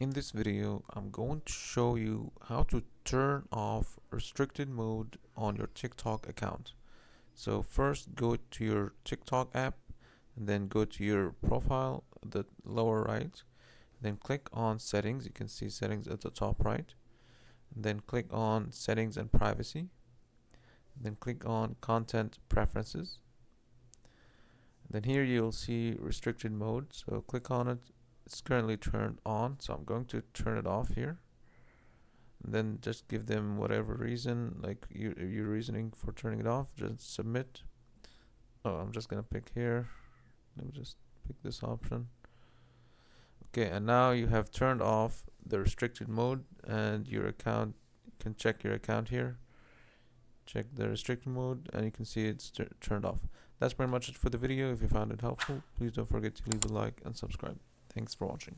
In this video, I'm going to show you how to turn off restricted mode on your TikTok account. So first go to your TikTok app and then go to your profile, the lower right. Then click on settings. You can see settings at the top right. And then click on settings and privacy. Then click on content preferences. Then here you'll see restricted mode. So click on it. It's currently turned on, so I'm going to turn it off here. And then just give them whatever reason, like your reasoning for turning it off. Just submit. Oh, I'm just gonna pick here. Let me just pick this option. Okay, and now you have turned off the restricted mode, and your account, you can check your account here. Check the restricted mode, and you can see it's turned off. That's pretty much it for the video. If you found it helpful, please don't forget to leave a like and subscribe. Thanks for watching.